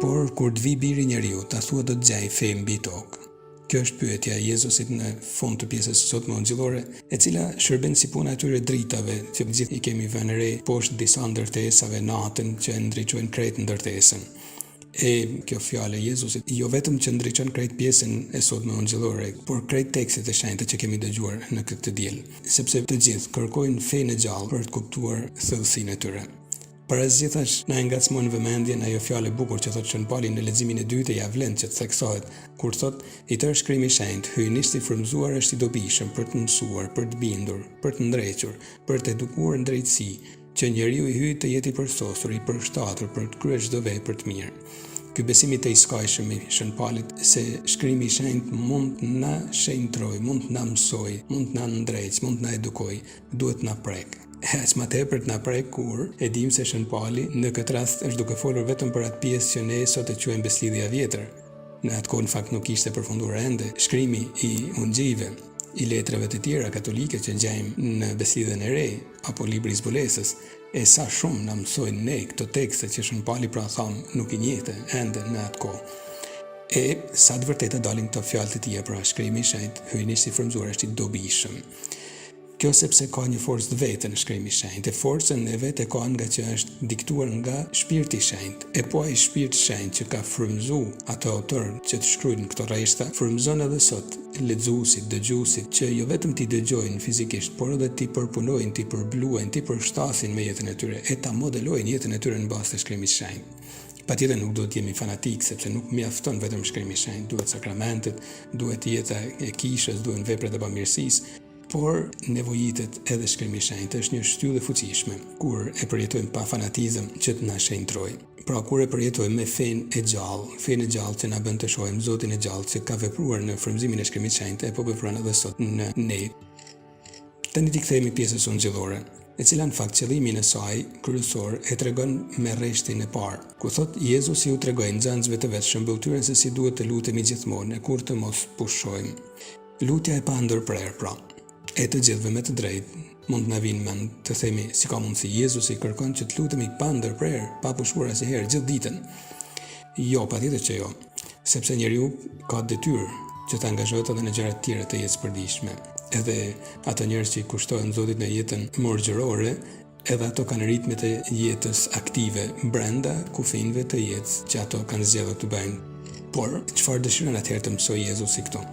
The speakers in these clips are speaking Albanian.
Por kur të vi biri i njeriut, ta thua do të gjej fe mbi tokë. Kjo është pyetja e Jezusit në fund të pjesës së sotme ungjillore, e cila shërben si puna e atyre dritave që gjithë i kemi vënë re poshtë disa ndërtesave natën që ndriçojnë krejt ndërtesën. E kjo fjalë e Jezusit jo vetëm që ndriçon krejt pjesën e sotme ungjillore, por krejt tekstet e shenjta që kemi dëgjuar në këtë diell, sepse të gjithë kërkojnë fenë e gjallë për të kuptuar thellësinë e tyre. Parazitash na ngacmon vëmendjen ajo fjalë e bukur që thotë Shën Pauli në leximin e dytë ja vlen që të theksohet kur thotë i tërë shkrimi i shenjtë hyjnisht i frymzuar është i dobishëm për të mësuar, për të bindur, për të ndrequr, për të edukuar në drejtësi, që njeriu i hyjë të jetë i përsosur, i përshtatur për të kryer çdo vepër të mirë. Ky besim i skajshëm i Shën Paulit se shkrimi i shenjtë mund na shenjtroj, mund na mësoj, mund na ndreq, mund na edukoj, duhet na prek. Aq më tepër të na prek kur e dim se Shën Pauli në këtë rast është duke folur vetëm për atë pjesë që ne sot e quajmë beslidhja vjetër. Në atë kohë në fakt nuk ishte përfunduar ende shkrimi i ungjive, i letrave të tjera katolike që gjejmë në beslidhen e re apo libri i zbulesës, e sa shumë na mësojnë ne këto tekste që Shën Pauli pra thonë nuk i njehte ende në atë kohë. E sa të vërtetë dalin këto fjalë të tija pra shkrimi i shenjtë hyjnisht i frymzuar është i dobishëm. Kjo sepse ka një forcë të vetë në shkrimi i shenjtë, e forcën e vetë ka nga që është diktuar nga shpirti i shenjtë. E po ai shpirt shenjtë që ka frymzuar ato autor që të shkruajnë këto rreshta, frymzon edhe sot lexuesit, dëgjuesit që jo vetëm ti dëgjojnë fizikisht, por edhe ti përpunojnë, ti përbluajnë, ti përshtasin me jetën e tyre, e ta modelojnë jetën e tyre në bazë të shkrimit të shenjtë. Patjetër nuk duhet të jemi fanatik, sepse nuk mjafton vetëm shkrimi i shenjtë, duhet sakramentet, duhet jeta e kishës, duhen veprat e bamirësisë. Por nevojitet edhe shkrimi i shenjtë është një shtyllë e fuqishme, kur e përjetojmë pa fanatizëm që të na shenjtrojë. Pra kur e përjetojmë me fenë e gjallë që na bën të shohim Zotin e gjallë që ka vepruar në frymëzimin e shkrimit të shenjtë, e po vepron edhe sot në ne. Tani ti kthehemi pjesës ungjillore, e cila në fakt qëllimin e saj kryesor e tregon me rreshtin e parë, ku thotë Jezusi u tregoi nxënësve të vet shëmbëltyrën se si duhet të lutemi gjithmonë e kur të mos pushojmë. Lutja e pa ndërprer pra. E të gjithëve me të drejtë mund na vinë mend të themi si ka mundësi Jezusi kërkon që të lutemi pa ndërprer, pa pushuar asnjëherë gjithë ditën. Jo, patjetër që jo, sepse njeriu ka detyrë që të angazhohet edhe në gjëra të tjera të jetës përditshme. Edhe ato njerëz që i kushtohen Zotit në jetën morgjërore, edhe ato kanë ritmet e jetës aktive brenda kufinëve të jetës që ato kanë zgjedhur të bëjnë. Por çfarë dëshiron atëherë të mësoj Jezusi këtu?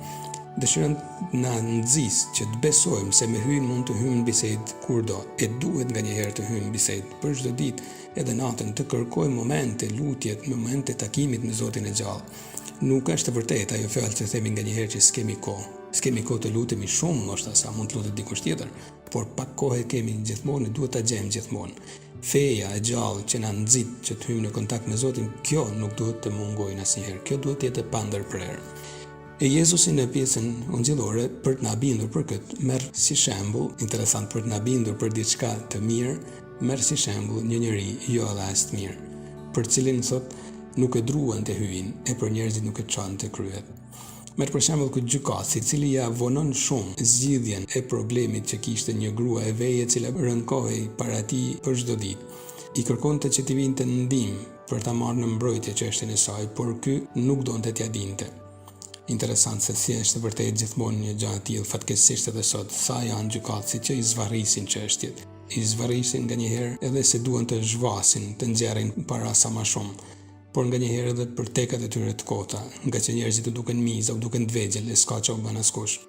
Dëshiron na nxis që të besojmë se me hyn mund të hyjmë në bisedë kurdo, e duhet nganjëherë të hyjmë në bisedë për çdo ditë, edhe natën të kërkojmë momente lutjet, momente takimit me Zotin e gjallë. Nuk është e vërtetë ajo fjalë që themi nganjëherë që s'kemi kohë. S'kemi kohë të lutemi shumë, ndoshta sa mund të lutet dikush tjetër, por pak kohë kemi gjithmonë, duhet ta gjejmë gjithmonë. Feja e gjallë që na nxit që të hyjmë në kontakt me Zotin, kjo nuk duhet të mungojë asnjëherë. Kjo duhet të jetë pa ndërprer. E Jezusi në pjesën ungjillore për të na bindur për këtë, merr si shembull, interesant për të na bindur për diçka të mirë, merr si shembull një njeri jo edhe as të mirë, për cilin thotë nuk e druan të hyjnë, e për njerëzit nuk e çan të kryet. Merr për shembull këtë gjykatës, i cili ja vonon shumë zgjidhjen e problemit që kishte një grua e veje e cila rënkohej para tij për çdo ditë. I kërkonte që t'i vinte në ndihmë për ta marrë në mbrojtje çështjen e saj, por ky nuk donte t'ia dinte. Interesant se si është vërtet gjithmonë një gjë e tillë, fatkeqësisht edhe sot, sa janë gjykatësit që i zvarrisin çështjet. I zvarrisin nganjëherë edhe se duan të zhvasin, të nxjerrin para sa më shumë, por nganjëherë edhe për tekat e tyre të kota, nga që njerëzit u duken miza, u duken të vegjël, e s'ka çau bën askush.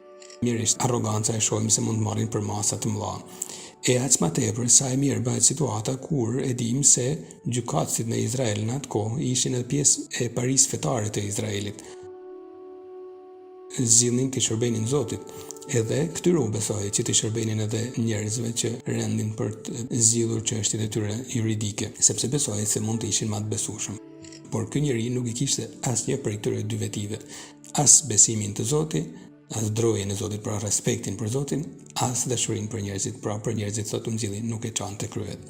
Mirisht, arroganca e shohim se mund të marrin për masa të mëdha. E aq më tepër sa e mirë bëhet situata kur e dim se gjykatësit në Izrael në atë kohë ishin edhe pjesë e parisë fetare të Izraelit. Zgjidhnin të shërbenin Zotit, edhe këtyre u besoi që të shërbenin edhe njerëzve që rendin për të zgjidhur çështjet e tyre juridike, sepse besoi se mund të ishin më të besueshëm. Por ky njeri nuk i kishte asnjë prej këtyre dy vetive, as besimin te Zoti, as drojen e Zotit, pra respektin për Zotin, as dashurinë për njerëzit, pra për njerëzit thotë nxilli nuk e çante kryet.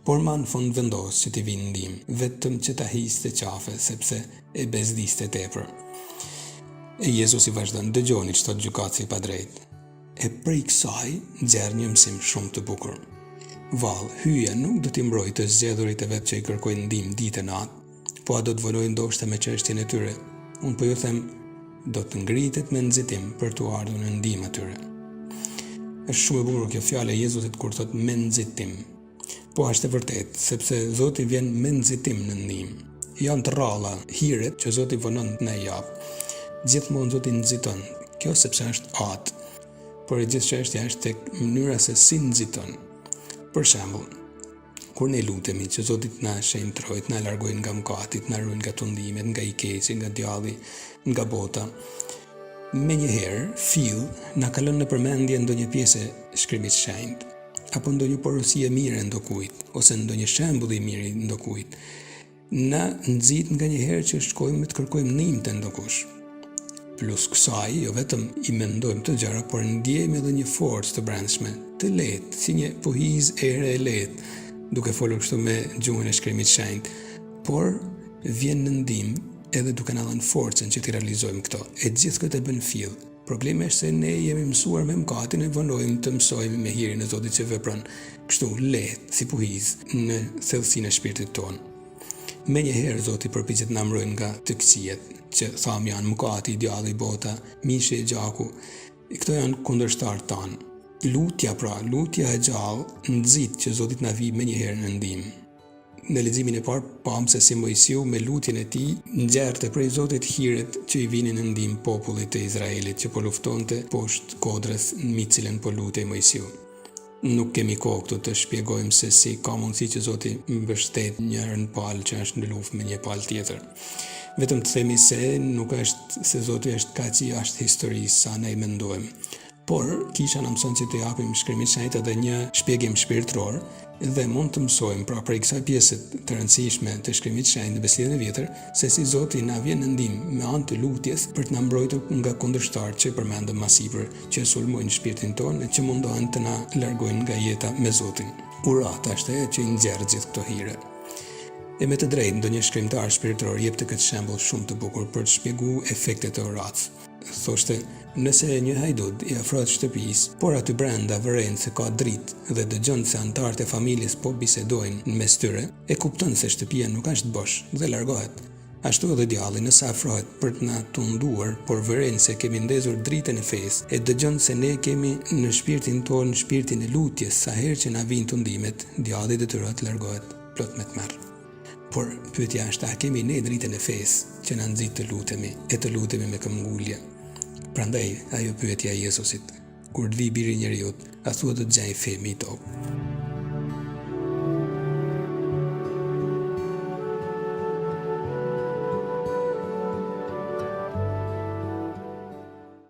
Por ma në fund vendos që t'i vinë ndihmë, vetëm që ta hiqte qafe, sepse e bezdiste tepër. E Jezusi vazhdon, dëgjoni ç'thot gjykatësi pa drejtë. E prej kësaj nxjerr një mësim shumë të bukur. Vallë, hyja nuk do t'i mbrojë të zgjedhurit e vet që i kërkojnë ndihmë ditë e natë, po a do të volojnë ndoshta me çështjen e tyre. Unë po ju them, do të ngritet me nxitim për të ardhur në ndihmë atyre. Është shumë e bukur kjo fjalë e Jezusit kur thot me nxitim. Po është e vërtetë, sepse Zoti vjen me nxitim në ndihmë. Janë të rralla hiret që Zoti vonon në jap. Gjithmonë Zoti nxiton. Kjo sepse është atë. Por gjithë çështja është tek mënyra se si nxiton. Për shembull, kur ne lutemi që Zoti të na shenjtrojë, të na largojë nga mëkati, të na ruajë nga tundimet, nga i keqi, nga djalli, nga bota. Menjëherë, na kalon në përmendje ndonjë pjesë e Shkrimit të Shenjtë, apo ndonjë porosi e mirë ndokujt, ose ndonjë shembull i mirë ndokujt. Na nxit nganjëherë që shkojmë të kërkojmë ndihmë te ndokush. Plus kësaj, jo vetëm i mendojmë të gjëra, por ndjejmë edhe një forcë të brendshme, të lehtë, si një pohizë ere e lehtë, duke folur kështu me gjuhën e Shkrimit të Shenjtë, por vjen në ndihmë edhe duke na dhënë forcën që t'i realizojmë këto. E gjithë këtë e bën fill. Problemi është se ne jemi mësuar me mëkatin e vonojmë të mësojmë me hirin e Zotit që vepron kështu lehtë, si pohizë, në thellësinë e shpirtit tonë. Menjëherë Zoti përpiqet na mbrojë nga të këqijet, që thamë janë mëkati, djalli, bota, mishi e gjaku. Këto janë kundërshtarët tanë. Lutja e gjallë nxit që Zoti na vijë menjëherë në ndihmë. Në leximin e parë pamë se si Mojsiu me lutjen e tij ngjerte prej Zotit hiret që i vinin në ndihmë popullit të Izraelit që po luftonte poshtë kodrës mbi cilën po lutej Mojsiu. Nuk kemi kohë këtu të shpjegojmë se si ka mundësi që Zoti mbështet njërin palë që është në luftë me një palë tjetër. Vetëm të themi se nuk është se Zoti është kaq i jashtë historisë sa ne mendojmë. Por kisha na mëson që të japim Shkrimit të Shenjtë edhe një shpjegim shpirtëror dhe mund të mësojmë pra prej kësaj pjese të rëndësishme të Shkrimit të Shenjtë në Besëdhjen e Vjetër se si Zoti na vjen në ndihmë me anë të lutjes për të na mbrojtur nga kundërshtarët që përmendëm më sipër, që sulmojnë shpirtin tonë e që mundohen të na largojnë nga jeta me Zotin. Urata është ajo që i nxjerr gjithë këto hire. E me të drejtë, ndonjë shkrimtar shpirtëror jep të këtë shembull shumë të bukur për të shpjeguar efektet e uratës. Thoshte, nëse një hajdut i afrohet shtëpisë, por aty brenda vëren se ka dritë dhe dëgjon se anëtarët e familjes po bisedojnë mes tyre, e kupton se shtëpia nuk është bosh dhe largohet. Ashtu edhe djalli nëse afrohet për të na tunduar, por vëren se kemi ndezur dritën e fesë, e dëgjon se ne kemi në shpirtin tonë shpirtin e lutjes, sa herë që na vijnë tundimet, djalli detyrohet të largohet plot me tmerr. Por pyetja është, a kemi ne dritën e fesë që na nxit të lutemi, e të lutemi me këmbgulje? Prandaj, ajo pyetja e Jezusit, kur të vi biri i njeriut, a thua do të gjej fe mbi tokë?